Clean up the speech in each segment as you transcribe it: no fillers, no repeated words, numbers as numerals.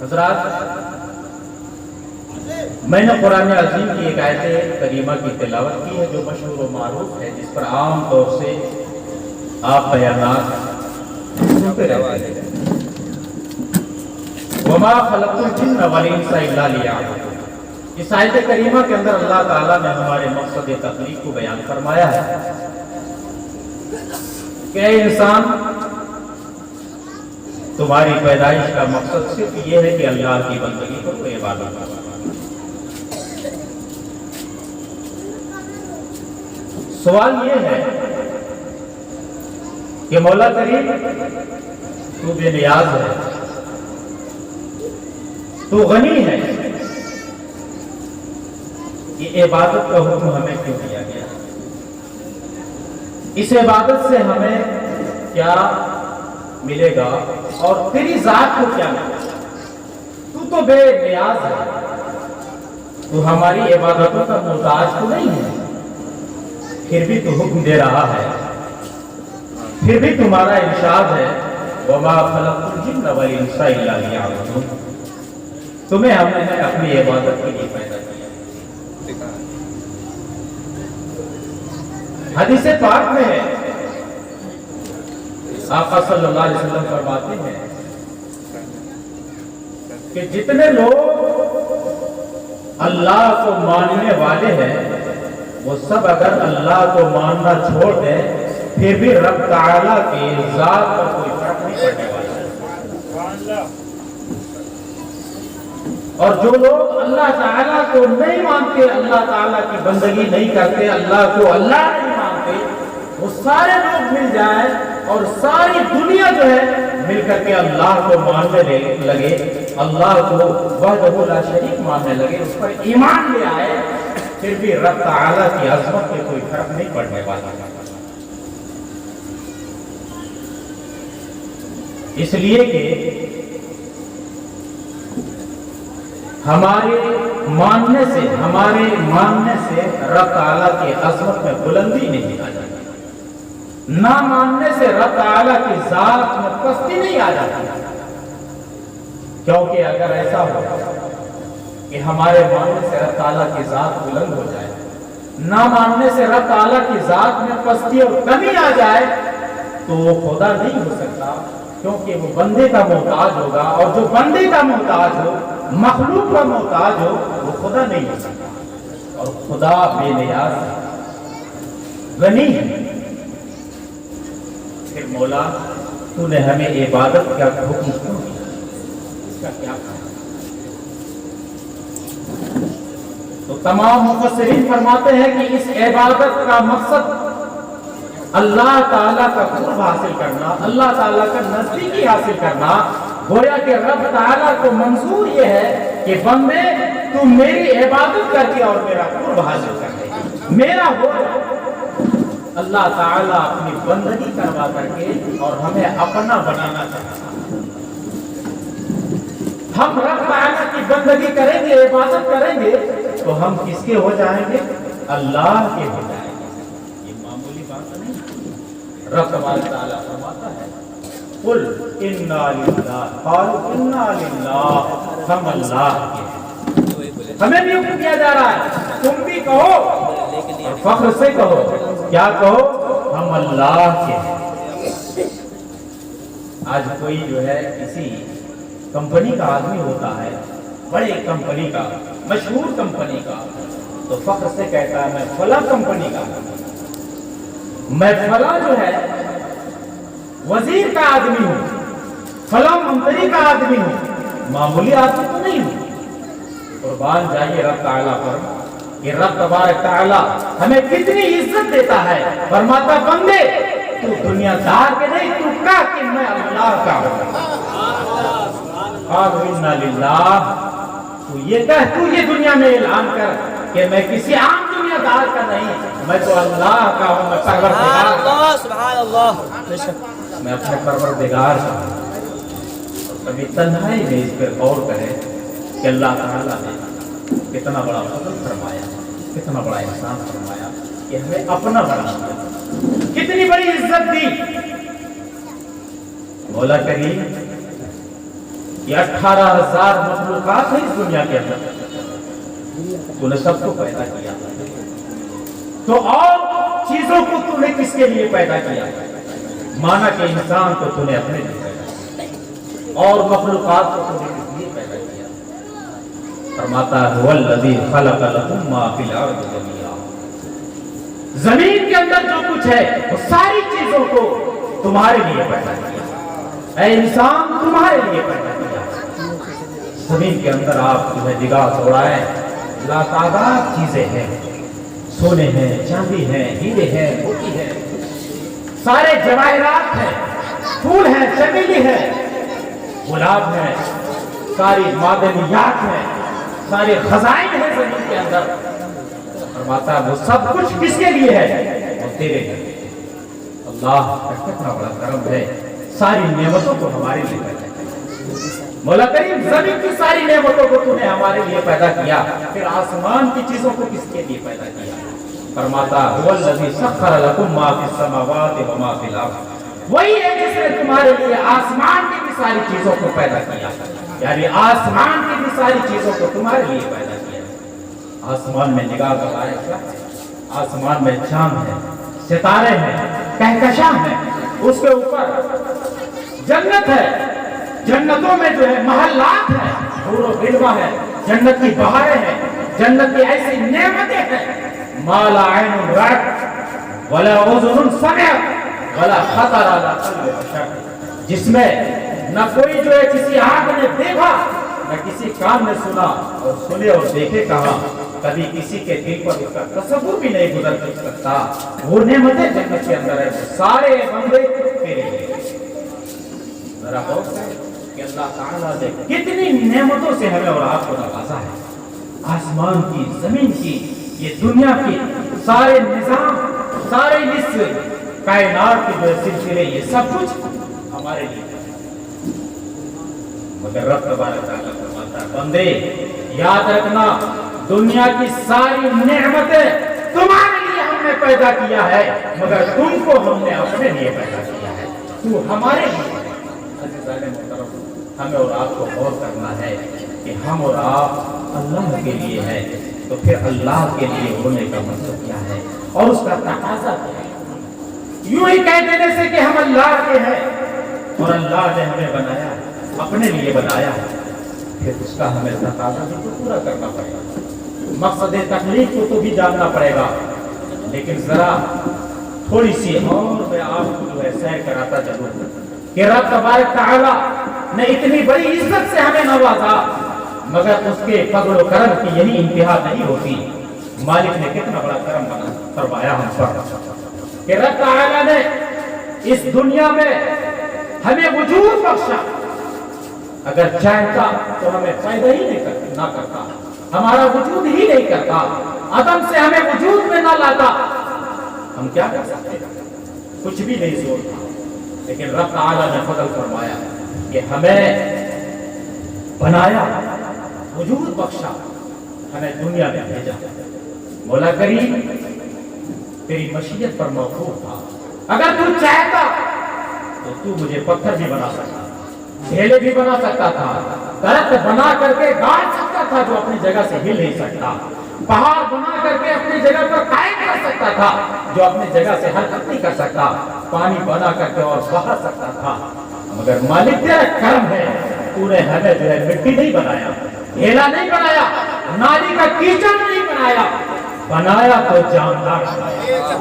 حضرات، میں نے قرآن عظیم کی ایک آیت کریمہ کی تلاوت کی ہے جو مشہور و معروف ہے، جس پر عام طور سے آپ بیانات سنتے رہتے ہیں۔ وَمَا خَلَقْتُ الْجِنَّ وَالْإِنسَ إِلَّا لِيَعْبُدُونِ۔ اس آیت کریمہ کے اندر اللہ تعالیٰ نے ہمارے مقصد تخلیق کو بیان فرمایا ہے کہ اے انسان، تمہاری پیدائش کا مقصد صرف یہ ہے کہ اللہ کی بندگی کرو، عبادت کرو۔ سوال یہ ہے کہ مولا کریم تو بے نیاز ہے، تو غنی ہے، یہ عبادت کا حکم ہمیں کیوں دیا گیا؟ اس عبادت سے ہمیں کیا ملے گا اور تیری ذات کو کیا ملے گا؟ تو بے نیاز ہے، تو ہماری عبادتوں کا محتاج تو نہیں ہے، پھر بھی تو حکم دے رہا ہے، پھر بھی تمہارا ارشاد ہے وَمَا خَلَقْتُ الْجِنَّ وَالْإِنسَ إِلَّا لِيَعْبُدُونِ۔ تمہیں ہم نے اپنی عبادت کے لیے پیدا کیا۔ حدیث پاک میں ہے، آقا صلی اللہ علیہ وسلم فرماتے ہیں کہ جتنے لوگ اللہ کو ماننے والے ہیں وہ سب اگر اللہ کو ماننا چھوڑ دیں پھر بھی رب تعالیٰ کی ذات پر کوئی فرق نہیں پڑنے والا۔ اور جو لوگ اللہ تعالیٰ کو نہیں مانتے، اللہ تعالیٰ کی بندگی نہیں کرتے، اللہ کو اللہ نہیں مانتے، وہ سارے لوگ مل جائیں اور ساری دنیا جو ہے مل کر کے اللہ کو ماننے لگے، اللہ کو وحدہ لا شریک ماننے لگے، اس پر ایمان لے آئے، پھر بھی رب تعالیٰ کی عظمت میں کوئی فرق نہیں پڑنے والا۔ اس لیے کہ ہمارے ماننے سے رب تعالیٰ کی عظمت میں بلندی نہیں آ جاتی، نہ ماننے سے رب تعالیٰ کی ذات میں پستی نہیں آ جاتی، کیونکہ اگر ایسا ہو کہ ہمارے ماننے سے رب تعالیٰ کی ذات بلند ہو جائے، نہ ماننے سے رب تعالیٰ کی ذات میں پستی اور کمی آ جائے تو وہ خدا نہیں ہو سکتا، کیونکہ وہ بندے کا محتاج ہوگا، اور جو بندے کا محتاج ہو، مخلوق کا محتاج ہو، وہ خدا نہیں ہو سکتا۔ اور خدا بے نیاز ہے، غنی ہے، پھر مولا تو نے ہمیں عبادت کا حکم کیوں دیا؟ اس کا کیا کام؟ تو تمام مفسرین فرماتے ہیں کہ اس عبادت کا مقصد اللہ تعالیٰ کا قرب حاصل کرنا، اللہ تعالیٰ کا نزدیکی حاصل کرنا۔ گویا کہ رب تعالیٰ کو منظور یہ ہے کہ بندے تو میری عبادت کر کے اور میرا قرب حاصل کر لے، میرا ہو جائے۔ اللہ تعالیٰ اپنی بندگی کروا کر کے اور ہمیں اپنا بنانا چاہتا ہے۔ ہم رب تعالیٰ کی بندگی کریں گے، عبادت کریں گے تو ہم کس کے ہو جائیں گے؟ اللہ کے ہو جائیں گے۔ یہ معمولی بات نہیں۔ رب تبارک تعالیٰ فرماتا ہے قل انا للہ، قالوا انا للہ، ہم اللہ کے ہیں۔ ہمیں بھی حکم کیا جا رہا ہے، تم بھی کہو اور فخر سے کہو، کیا کہو؟ ہم اللہ کے ہیں۔ آج کوئی جو ہے کسی کمپنی کا آدمی ہوتا ہے، بڑے کمپنی کا، مشہور کمپنی کا، تو فخر سے کہتا ہے میں فلاں کمپنی کا، میں فلاں جو ہے وزیر کا آدمی ہوں، فلاں منتری کا آدمی ہوں، معمولی آدمی تو نہیں ہوں۔ قربان جائیے رب تعالیٰ پر کہ رب تبارک تعالیٰ ہمیں کتنی عزت دیتا ہے۔ فرماتا بندے تو دنیا دار کے نہیں، تو کہا کہ میں اللہ کا ہوں۔ قالوا انا للہ، تو یہ کہہ، تو یہ دنیا میں اعلان کر کہ میں کسی عام دنیا دار کا نہیں، میں تو اللہ کا ہوں، میں پروردگار کا ہوں۔ سبحان اللہ، میں اپنے پروردگار کا ہوں۔ اور کبھی تنہائی میں اس پر غور کریں کہ اللہ تعالیٰ نے کتنا بڑا فضل فرمایا، کتنا بڑا احسان فرمایا کہ ہمیں اپنا بنا دیا، کتنی بڑی عزت دی۔ مولا کریم یہ 18,000 مخلوقات ہیں اس دنیا کے اندر، تو نے سب کو پیدا کیا، تو اور چیزوں کو تو نے کس کے لیے پیدا کیا؟ مانا کہ انسان کو تو نے اپنے لیے پیدا کیا، اور مخلوقات کو تو نے کس لیے پیدا کیا؟ فرماتا ہے هو الذی خلق لکم ما فی الارض جميعا، زمین کے اندر جو کچھ ہے وہ ساری چیزوں کو تمہارے لیے پیدا کیا، اے انسان تمہارے لیے پیدا کیا۔ زمین کے اندر آپ جو ہے نگاہ دوڑائیں، لاتعداد چیزیں ہیں، سونے ہیں، چاندی ہیں، ہیرے ہیں، موتی ہیں، سارے جواہرات ہیں، پھول ہیں، چمیلی ہے، گلاب ہیں، ساری معدنیات ہیں، سارے خزائن ہیں زمین کے اندر۔ فرماتا ہے وہ سب کچھ کس کے لیے ہے؟ وہ تیرے لیے۔ اللہ کا کتنا بڑا کرم ہے، ساری نعمتوں کو ہمارے لیے پیدا کیا۔ مولا کریم زمین کی ساری نعمتوں کو تو نے ہمارے لیے پیدا کیا، پھر آسمان کی چیزوں کو کس کے لیے پیدا کیا؟ فرماتا هو الذی سخر لکم ما فی السماوات و ما فی الارض، وہی ہے جس نے تمہارے لیے آسمان کی بھی ساری چیزوں کو پیدا کیا، یعنی آسمان کی بھی ساری چیزوں کو تمہارے لیے پیدا کیا۔ آسمان میں نگاہ کرائے کیا؟ آسمان میں چاند ہے، ستارے ہیں، کہکشاں ہیں، اس کے اوپر جنت ہے، جنتوں میں جو ہے محلات ہیں، حور و غلماں ہے، جنت کی بہاریں ہیں، جنت کی ایسی نعمتیں ہیں، ما لا عین رأت ولا اذن سمعت ولا خطر علی قلب بشر، جس میں نہ کوئی جو ہے کسی آنکھ نے دیکھا، نہ کسی کان نے سنا، اور سنے اور دیکھے کہاں، کبھی کسی کے دل پر اس کا تصور بھی نہیں گزر سکتا۔ وہ نعمتیں جنت کے اندر ہے، سارے بندے تیرے لیے۔ ذرا غور کریں کہ اللہ تعالیٰ نے کتنی نعمتوں سے ہمیں اور آپ کو نوازا ہے، آسمان کی، زمین کی، یہ دنیا کی سارے نظام، سارے اس کائنات کے جو سلسلے، یہ سب کچھ ہمارے لیے۔ مگر رب تبارک تعالیٰ فرماتا ہے بندے یاد رکھنا، دنیا کی ساری نعمتیں تمہارے لیے ہم نے پیدا کیا ہے، مگر تم کو ہم نے اپنے لیے پیدا کیا ہے، تو ہمارے لیے۔ عزیزان محترم، ہمیں اور آپ کو غور کرنا ہے کہ ہم اور آپ اللہ کے لیے ہیں، تو پھر اللہ کے لیے ہونے کا مطلب کیا ہے اور اس کا تقاضا کیا ہے؟ یوں ہی کہہ دینے سے کہ ہم اللہ کے ہیں اور اللہ نے ہمیں بنایا، اپنے لیے بنایا، پھر اس کا ہمیں تقاضا بھی تو پورا کرنا پڑے گا، مقصد تخلیق کو تو بھی جاننا پڑے گا۔ لیکن ذرا تھوڑی سی اور میں آپ کو جو ہے سیر کراتا چلوں کہ رب تبارک تعالیٰ نے اتنی بڑی عزت سے ہمیں نوازا، مگر اس کے فضل و کرم کی یہی انتہا نہیں ہوتی۔ مالک نے کتنا بڑا کرم فرمایا ہم پر کہ رب تعالیٰ نے اس دنیا میں ہمیں وجود بخشا، اگر چاہتا تو ہمیں پیدا ہی نہ کرتا، ہمارا وجود ہی نہیں کرتا، عدم سے ہمیں وجود میں نہ لاتا، ہم کیا کر سکتے؟ کچھ بھی نہیں سوچتا۔ لیکن رب تعالیٰ نے فضل فرمایا کہ ہمیں بنایا، وجود بخشا، ہمیں دنیا میں بھیجا۔ مولا کریم تیری مشیت پر موقوف تھا، اگر تو چاہتا تو تو مجھے پتھر بھی بنا سکتا، ڈھیلے بھی بنا سکتا تھا، درخت بنا کر کے گاڑ سکتا تھا جو اپنی جگہ سے ہل نہیں سکتا، پہاڑ بنا کر کے اپنی جگہ پر قائم کر سکتا تھا جو اپنی جگہ سے حرکت نہیں کر سکتا، پانی بنا کر کے اور بہا سکتا تھا، مگر مالک تیرا کرم ہے، تو نے ہمیں جو ہے مٹی نہیں بنایا، ڈھیلا نہیں بنایا، نالی کا کیچڑ نہیں بنایا، بنایا تو جاندار بنایا،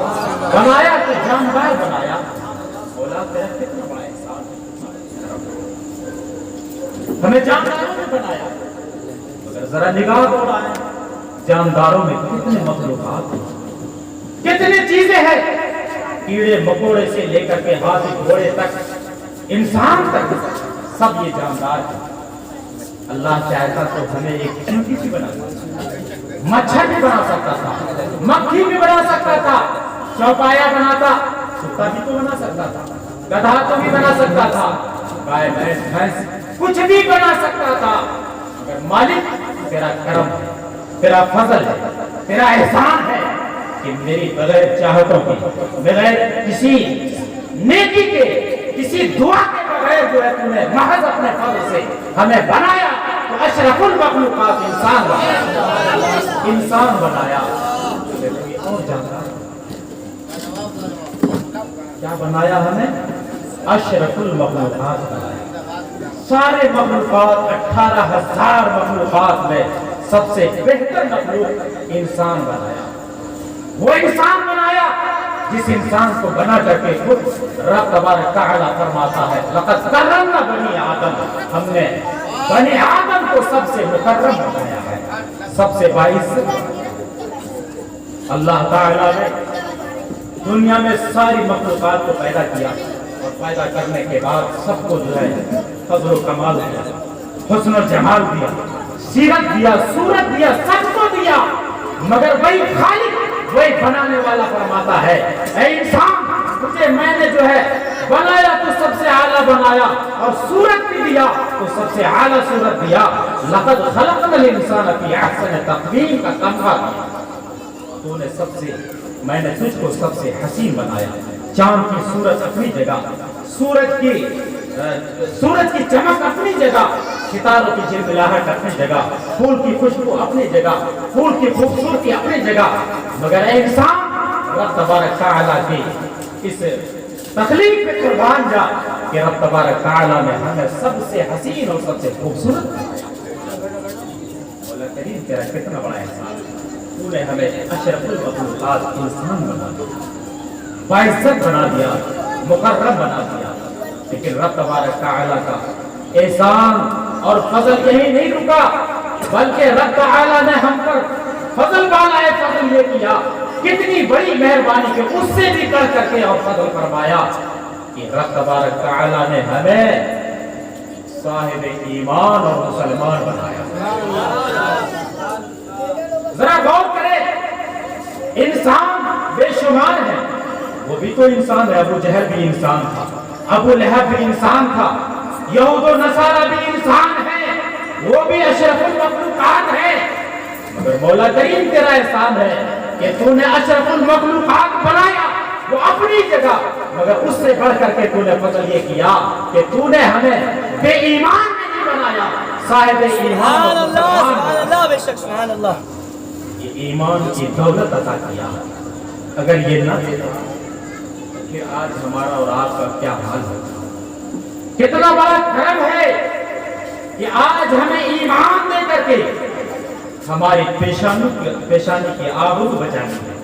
بنایا تو جاندار بنایا۔ مولا تیرا کتنا بڑا احسان ہے، ہمیں جانداروں نے بنایا، مگر ذرا نگاہ دوڑائیں، جانداروں میں کتنے مخلوقات ہیں، کتنے چیزیں ہیں، کیڑے مکوڑے سے لے کر کے ہاتھی گھوڑے تک، انسان تک، سب یہ جاندار ہیں۔ اللہ چاہتا تو ہمیں ایک چیونٹی بھی بنا سکتا تھا، مچھر بھی بنا سکتا تھا، مکھی بھی بنا سکتا تھا، چوپایا بناتا، کتا بھی تو بنا سکتا تھا، گدھا تو بھی بنا سکتا تھا، گائے بھینس کچھ بھی بنا سکتا تھا، مگر مالک تیرا کرم ہے، تیرا فضل ہے، تیرا احسان ہے کہ میری بغیر چاہتوں کی، بغیر کسی نیکی کے، کسی دعا کے बगैर जो है तूने महज अपने फजल से हमें बनाया, तो अशरफुल मखलूकात इंसान बनाया, इंसान बनाया। और जानता क्या बनाया हमें? अशरफुल मखलूकात बनाया। सारे मखलूकात 18,000 मखलूकात में सबसे बेहतर मखलूक इंसान बनाया। वो इंसान बनाया जिस इंसान को बना करके खुद रब तबारक तआला फरमाता है, लक़द कररमना बनी आदम, हमने बनी आदम को सबसे मुकर्रम बनाया है, सबसे बाइज्जत। अल्लाह ताला ने दुनिया में सारी मखलूकात को पैदा किया और पैदा करने के बाद सबको जो है फज़्ल व कमाल दिया, हुस्न और जमाल दिया, सीरत दिया, सूरत दिया, सबको दिया, मगर वही खालिक, वही बनाने वाला फरमाता है, ऐ इंसान तुझे मैंने जो है बनाया तो सबसे आला बनाया और सूरत भी दिया तो सबसे आला सूरत दिया। लक़द खलक़नल इंसान फी अहसनि तक़वीम का तमगा दिया। तूने सबसे, मैंने तुझको सबसे हसीन बनाया। चांद की सूरज अपनी जगह, सूरज की चमक अपनी जगह, सितारों की झिलमिलाहट अपनी जगह, फूल की खुशबू अपनी जगह, फूल की खूबसूरती अपनी जगह, मगर इंसान रब तबारक तआला की इस तकलीफ पे कुर्बान जा कि रब तबारक तआला ने हमें सबसे हसीन और सबसे खूबसूरत मौला करीम तेरा कितना बड़ा एहसान, तूने हमें अशरफुल मखलूकात इंसान बना दिया, बाइज्जत बना दिया, मुकर्रम बना दिया। लेकिन रब तबारक तआला का एहसान और फजल यही नहीं रुका, बल्कि रब तआला ने हम पर फजल वाला है फजल ये किया, कितनी बड़ी मेहरबानी के उससे भी कर करके और फजल फरमाया कि रब तबारक तआला ने हमें साहिब ईमान और मुसलमान बनाया। जरा गौर करें, इंसान बेशुमार है, वो भी तो इंसान है। अबू जहल भी इंसान था, अबू लहब भी इंसान था, यहूद और नसारा भी इंसान है, वो भी अशरफुल मखलूकात है। मगर मौला करीम तेरा एहसान है कि तूने अशरफुल मखलूकात बनाया वो अपनी जगह, मगर उससे बढ़ करके तूने फजल ये किया कि तूने हमें बेईमान नहीं बनाया, साहिब ईमान और मुसलमान। बेशक सुभान अल्लाह। ये ईमान की दौलत अता किया। अगर ये न देता फिर आज हमारा और आपका क्या हाल होगा? कितना बड़ा धर्म है कि आज हमें ईमान दे करके हमारी पेशानी की आबरू बचानी है।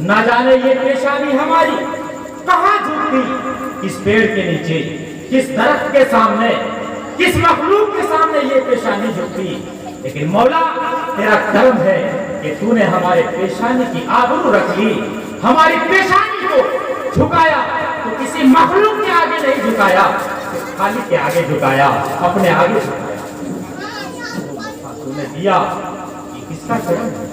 ना जाने ये पेशानी हमारी कहाँ झुकती, किस पेड़ के नीचे, किस दरख्त के सामने, किस मखलूक के सामने ये पेशानी झुकती। लेकिन मौला तेरा करम है कि तूने हमारे पेशानी की आबरू रख ली, हमारी पेशानी को झुकाया तो किसी मखलूक के आगे नहीं झुकाया, खाली के आगे झुकाया, अपने आगे झुकाया। तूने दिया, ये किसका करम है?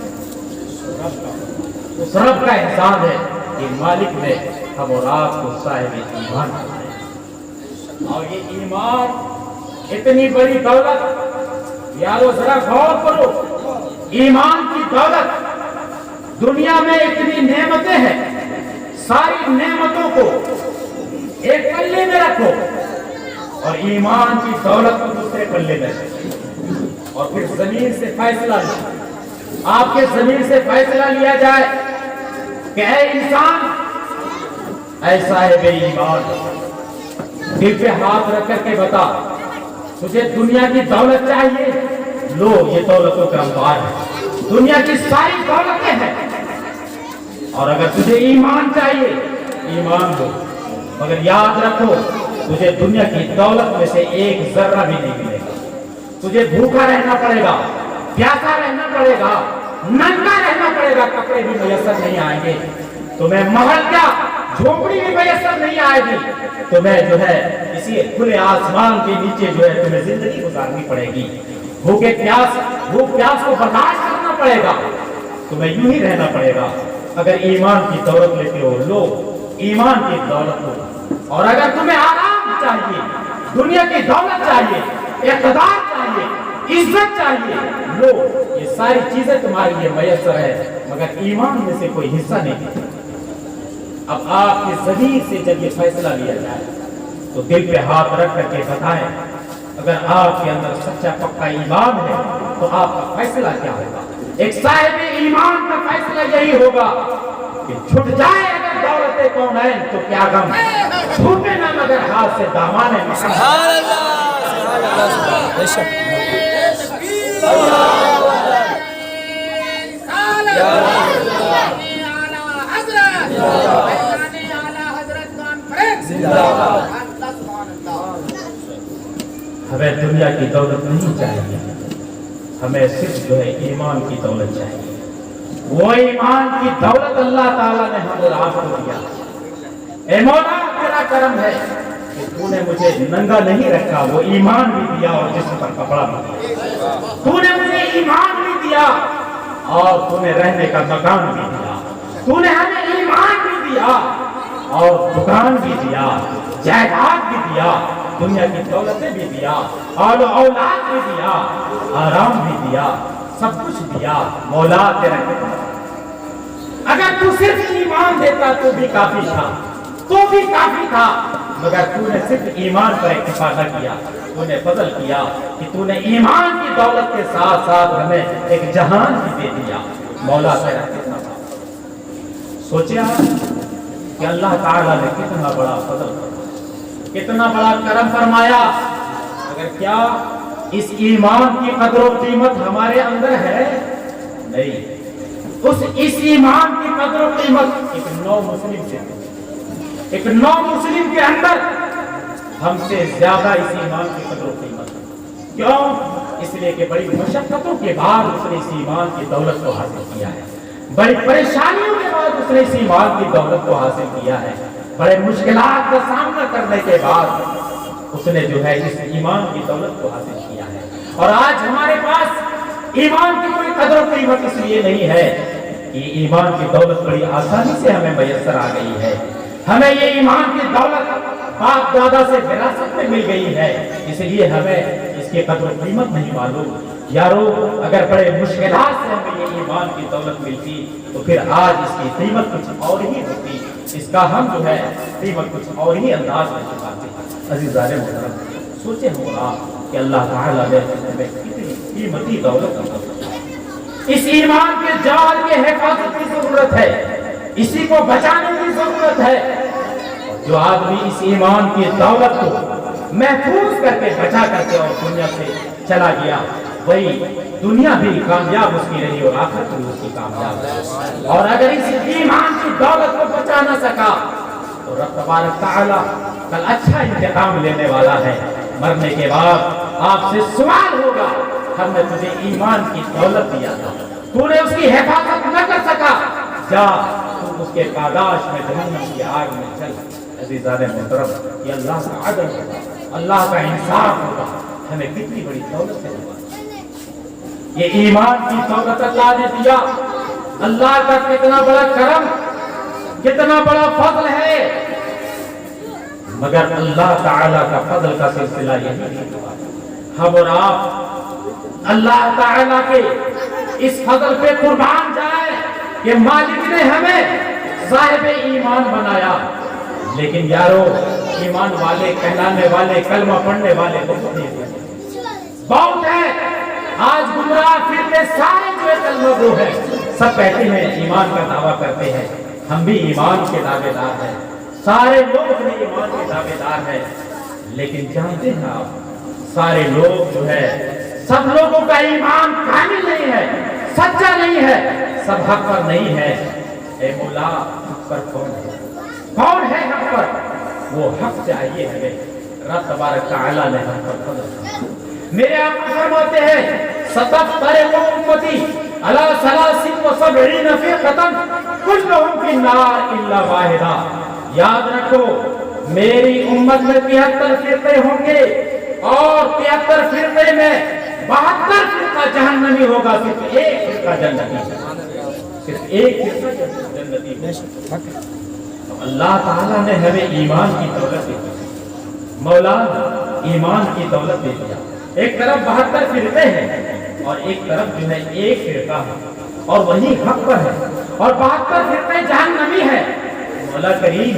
उस रब का एहसान है कि मालिक ने हम और आपको साहिब ईमान बनाया। और ये ईमान इतनी बड़ी दौलत, यारो जरा गौर करो, ईमान की दौलत, दुनिया में इतनी नेमतें हैं, सारी नेमतों को एक पल्ले में रखो और ईमान की दौलत को दूसरे पल्ले में रखो, और फिर जमीन से फैसला लो, आपके जमीन से फैसला लिया जाए कि ऐ इंसान, ऐसा है बेईमान, दिल पे हाथ रख करके बता, तुझे दुनिया की दौलत चाहिए? लो, ये दौलतों का अंबार है, दुनिया की सारी दौलतें हैं। और अगर तुझे ईमान चाहिए, ईमान लो, मगर याद रखो तुझे दुनिया की दौलत में से एक जर्रा भी नहीं मिलेगा। तुझे भूखा रहना पड़ेगा, प्यासा रहना पड़ेगा, नंगा रहना पड़ेगा, कपड़े भी मयसर नहीं आएंगे, तुम्हें महल क्या झोपड़ी भी मयसर नहीं आएगी, तुम्हें जो है इसी खुले आसमान के नीचे जो है तुम्हें जिंदगी गुजारनी पड़ेगी, भूख प्यास को बर्दाश्त करना पड़ेगा, तुम्हें यूं ही रहना पड़ेगा। अगर ईमान की दौलत लेते हो, लो ईमान की दौलत हो। और अगर तुम्हें आराम चाहिए, दुनिया की दौलत चाहिए, इक़्तिदार चाहिए, इज्जत चाहिए, लो, ये सारी चीजें तुम्हारे लिए मयसर है, मगर ईमान में से कोई हिस्सा नहीं है। अब आपके ज़मीर से जब ये फैसला लिया जाए, तो दिल पे हाथ रख करके बताएं, अगर आपके अंदर सच्चा पक्का ईमान है तो आपका फैसला क्या होगा। एक साहिब ईमान का फैसला यही होगा कि छूट जाए अगर दौलत कौनैन तो क्या गम, छूटे ना मगर हाथ से दामाने में। सुभान अल्लाह, सुभान अल्लाह, बेशक हमें दुनिया की दौलत नहीं चाहिए, हमें सिर्फ जो है ईमान की दौलत चाहिए। वो ईमान की दौलत अल्लाह ताला ने हम और आपको दिया। ए मौला तेरा करम है कि तूने मुझे नंगा नहीं रखा, वो ईमान भी दिया और जिस्म पर कपड़ा भी दिया। तूने मुझे ईमान भी दिया और तूने रहने का मकान भी दिया। तूने हमें ईमान भी दिया और दुकान भी दिया, जायदाद भी दिया, दुनिया की दौलतें भी दिया और औलाद भी दिया, आराम भी दिया, सब कुछ दिया। मौला तेरा अगर तू सिर्फ ईमान देता तो भी काफी था, तो भी काफी था, मगर तूने सिर्फ ईमान पर इक्तिफा न किया। तूने फजल किया कि तूने ईमान की दौलत के साथ साथ हमें एक जहान भी दे दिया। मौला तेरा कितना सोचा कि अल्लाह ताला ने कितना बड़ा फजल, कितना बड़ा करम फरमाया। अगर क्या इस ईमान की कदर और कीमत हमारे अंदर है? नहीं। इस ईमान की कदर और कीमत एक नौ मुस्लिम के अंदर हमसे ज्यादा इस ईमान की कदर और कीमत। क्यों? इसलिए कि बड़ी मशक्कतों के बाद उसने इस ईमान की दौलत को हासिल किया है, बड़ी परेशानियों के बाद उसने इस ईमान की दौलत को हासिल किया है, बड़े मुश्किलात का सामना करने के बाद उसने जो है इस ईमान की दौलत को हासिल किया है। और आज हमारे पास ईमान की कोई कदर और कीमत इसलिए नहीं है कि ईमान की दौलत बड़ी आसानी से हमें मैसर आ गई है। हमें ये ईमान की दौलत बाप दादा से विरासत में मिल गई है, इसलिए हमें इसकी कदर और कीमत नहीं मालूम। यारो अगर बड़े मुश्किलात से हमें ये ईमान की दौलत मिलती तो फिर आज इसकी कीमत कुछ और ही होती, इसका हम जो है कीमत कुछ और ही अंदाज में चुकाते। अज़ीज़ाने मोहतरम, सोचे होगा कि अल्लाह ताला ने हमें कितनी कीमती दौलत दी। इस ईमान के जाल के हिफाजत की जरूरत है, इसी को बचाने की जरूरत है। जो आदमी इस ईमान की दौलत को महफूज करके बचा करके और दुनिया से चला गया, वही दुनिया भी कामयाब उसकी रही और आखिरत भी उसकी कामयाब रही। और अगर इस ईमान की दौलत को बचा न सका तो रब तबारक तआला कल अच्छा इंतकाम लेने वाला है। मरने के बाद आपसे सवाल होगा, हमने तुझे ईमान की दौलत दिया था, तूने उसकी हिफाजत न कर सका, जा तू उसके पादाश में जहन्नम की आग में चल। अज़ीज़ाने मोहतरम, ये अल्लाह का अदल होगा, अल्लाह का इंसाफ होगा। हमें कितनी बड़ी दौलत है, ये ईमान की दौलत अल्लाह ने दिया। अल्लाह का कितना बड़ा करम, कितना बड़ा फजल है। मगर अल्लाह ताला का फजल का सिलसिला यही हुआ, हम और आप अल्लाह ताला के इस फजल पे कुर्बान जाए कि मालिक ने हमें साहिब ईमान बनाया। लेकिन यारो ईमान वाले, कहलाने वाले, कलमा पढ़ने वाले बहुत है। आज गुमराह फिरते सारे जो कलमा वो है, सब कहते हैं ईमान का दावा करते हैं, हम भी ईमान के दावेदार हैं, सारे लोग भी ईमान के दावेदार हैं। लेकिन जानते हैं आप, सारे लोग जो है, सब लोगों का ईमान कामिल नहीं है, सच्चा नहीं है, सब हक पर नहीं है। ए मौला, हक पर कौन है? कौन है हक पर? वो हक चाहिए हमें। रब तबारक तआला ने हम पर फजल किया। मेरे आका फरमाते हैं, सतफ्तर उम्मती अला सलासिन व सबईन फ़िरक़तन कुल्लुहुम फिन्नार इल्ला वाहिदा। याद रखो, मेरी उम्मत में 73 फिरके होंगे और 73 फिरके में 72 फिरका जहन्नमी होगा, सिर्फ एक फिरका जन्नती, सिर्फ एक फिरका जन्नती होगा। तो अल्लाह ताला ने हमें ईमान की दौलत दी, मौला ईमान की दौलत दे दिया। एक तरफ 72 फिरके हैं और एक तरफ जो है एक फिरका है और वही हक पर है, और 72 फिरके जहन्नमी है। मौला करीम,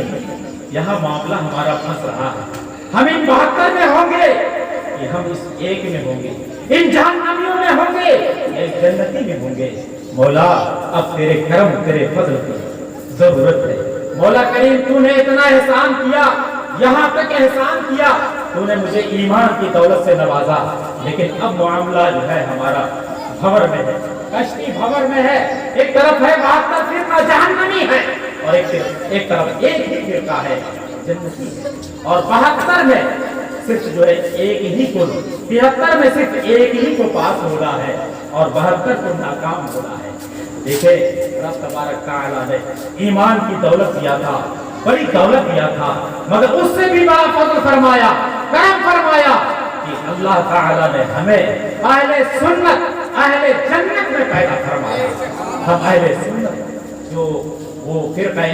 यहाँ मामला हमारा फंस रहा है। हम इन 72 में होंगे कि हम इस एक में होंगे, इन जहन्नमियों में होंगे, इस जन्नती में होंगे। मौला अब तेरे करम तेरे फजल की जरूरत है। मौला करीम तूने इतना एहसान किया, यहाँ तक एहसान किया, तूने मुझे ईमान की दौलत से नवाजा, लेकिन अब मामला जो है हमारा भंवर में है, कश्ती भंवर में है। एक तरफ है 72 फिरका जहन्नमी है और एक तरफ एक ही फिरका है जन्नती है। और 72 में सिर्फ जो है एक ही को, 73 में सिर्फ एक ही को पास होना है और 72 को नाकाम होना है। देखे रब तबारक तआला ने ईमान की दौलत दिया था, बड़ी दौलत दिया था, मगर उससे भी बड़ा फजल फरमाया, करम फरमाया कि अल्लाह ताला ने हमें अहले सुन्नत अहले जन्नत में पैदा फरमाया। हम अहले सुन्नत जो वो फिरका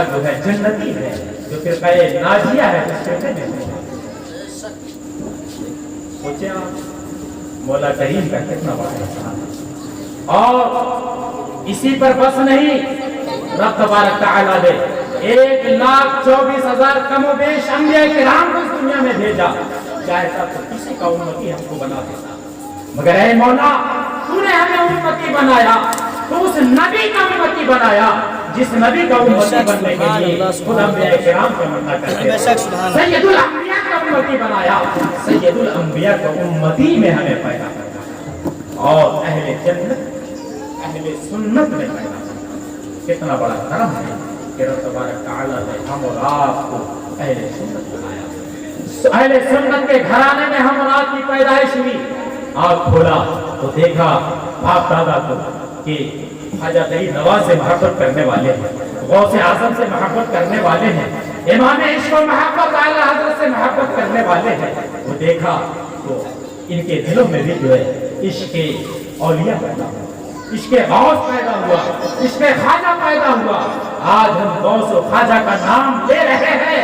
जो है जन्नती है, जो फिरका नाजिया है, उस फिरके में सोचे आप मौला करीम का कितना बड़ा एहसान है। और इसी पर बस नहीं, रब तबारक तआला ने 1,24,000 कमोबेश अंबिया किराम को इस दुनिया में भेजा। चाहता तो किसी का उम्मती हमको बना देता, मगर ऐ मौला तूने हमें उम्मती बनाया, तो उस नबी का उम्मती बनाया जिस नबी का उम्मती बनने के लिए खुद अंबिया किराम का मन्ना करते थे। सैयदुल अंबिया का उम्मती बनाया, सैयदुल अंबिया का उम्मती में हमें पैदा करना और अहले जन्नत अहले सुन्नत में पैदा करना। कितना बड़ा करम है कि रब तबारक तआला ने हम और आपको अहले सुन्नत बनाया। अहले सुन्नत के घराने में हम और आपकी पैदाइश हुई। आँख खोला तो देखा बाप दादा को कि ख्वाजा गरीब नवाज से मोहब्बत करने वाले हैं, गौसे आजम से मोहब्बत करने वाले हैं, इमाम इश्क व मोहब्बत आला हज़रत से मोहब्बत करने वाले हैं। वो देखा तो इनके दिलों में भी जो है इश्क के औलिया पैदा हुआ, इश्क के गौस पैदा हुआ, इश्क के ख्वाजा पैदा हुआ। आज हम गौस और ख्वाजा का नाम ले रहे हैं,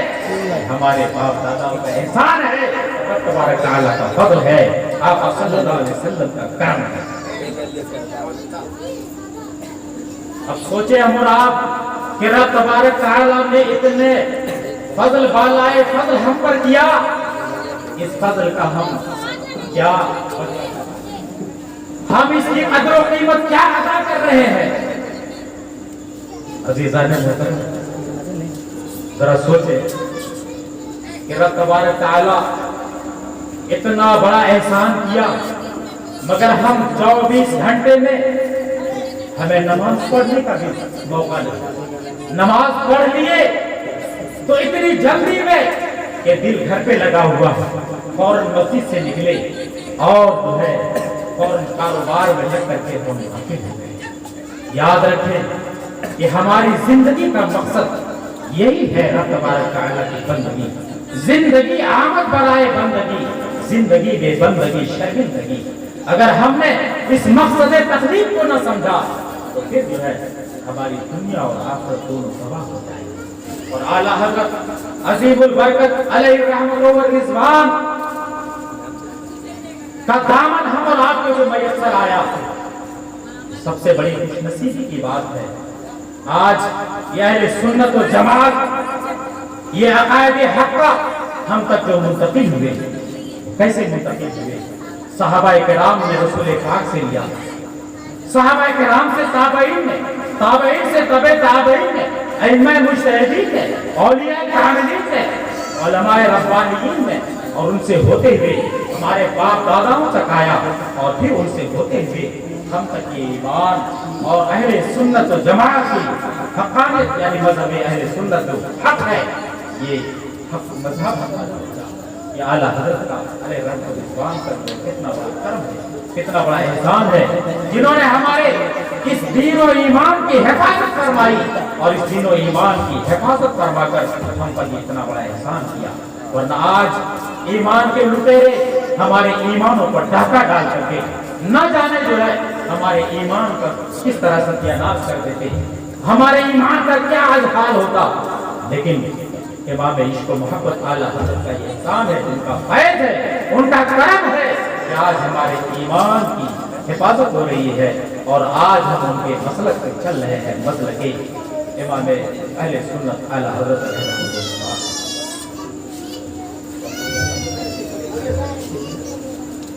हमारे बाप दादाओं का एहसान है, रब तबारक तआला का फज़ल है, आका सल्लल्लाहु अलैहि वसल्लम का करम है। अब सोचे हम और आप कि रब तबारक तआला ने इतने फजल बालाए फजल हम पर किया, इस फजल का हम क्या, हम इसकी कदर और कीमत क्या अदा कर रहे हैं? अजीज़ान मोहतरम जरा सोचे कि रब तबारक तआला इतना बड़ा एहसान किया, मगर हम 24 घंटे में हमें नमाज पढ़ने का भी मौका नहीं। नमाज पढ़ लिए तो इतनी जल्दी में कि दिल घर पे लगा हुआ, फौरन मस्जिद से निकले और जो है फौरन कारोबार में लग करके हम वाकिफ हो गए। याद रखें कि हमारी जिंदगी का मकसद यही है रब तबारक तआला की बंदगी। जिंदगी आमद बराए बंदगी, जिंदगी बेबंदगी शर्मिंदगी। अगर हमने इस मकसद तकलीफ को न समझा तो फिर जो है हमारी दुनिया और आखिरत दोनों तबाह हो जाएगी। और आला हज़रत अज़ीमुल बरकत अलैहि रहमतुल्लाह व रिज़वान का दामन हम और आपको जो मयस्सर आया, सबसे बड़ी खुशनसीबी की बात है। आज ये अहले सुन्नत व जमात, ये अक़ायद हक़्क़ा हम तक जो मुंतकिल हुए, कैसे मुंतकिल हुए? सहाबाए किराम ने रसूल पाक से लिया, सहाबाए किराम से ताबईन ने, ताबईन से तबे ताबईन ने, अइम्मा मुज्तहिदीन ने, औलिया कामिलीन ने, उलमाए रब्बानियीन ने, और उनसे होते हुए हमारे बाप दादाओं तक आया और फिर उनसे होते हुए हम तक ये ईमान और अहले सुन्नत व जमात की हक़ानियत यानी मज़हब अहले सुन्नत जो हक़ है, ये हक़ मज़हब हमारा ये आला हज़रत का अलैहि रहमतुल्लाह का कितना बड़ा करम है, कितना बड़ा एहसान है, जिन्होंने हमारे इस दीन और ईमान की हिफाजत फरमाई और इस दीन और ईमान की हिफाजत फरमाकर हम पर इतना बड़ा एहसान किया। वरना आज ईमान के लुटेरे हमारे ईमानों पर डाका डाल करके न जाने जो है हमारे ईमान का किस तरह सत्यानाश कर देते, हमारे ईमान का क्या आज हाल होता। लेकिन इमाम इश्क व मोहब्बत आला हज़रत का ये एहसान है, उनका फैज़ है, उनका करम है कि आज हमारे ईमान की हिफाजत हो रही है और आज हम उनके मसलक पे चल रहे हैं, मसलके امام اہل سنت اعلیٰ حضرت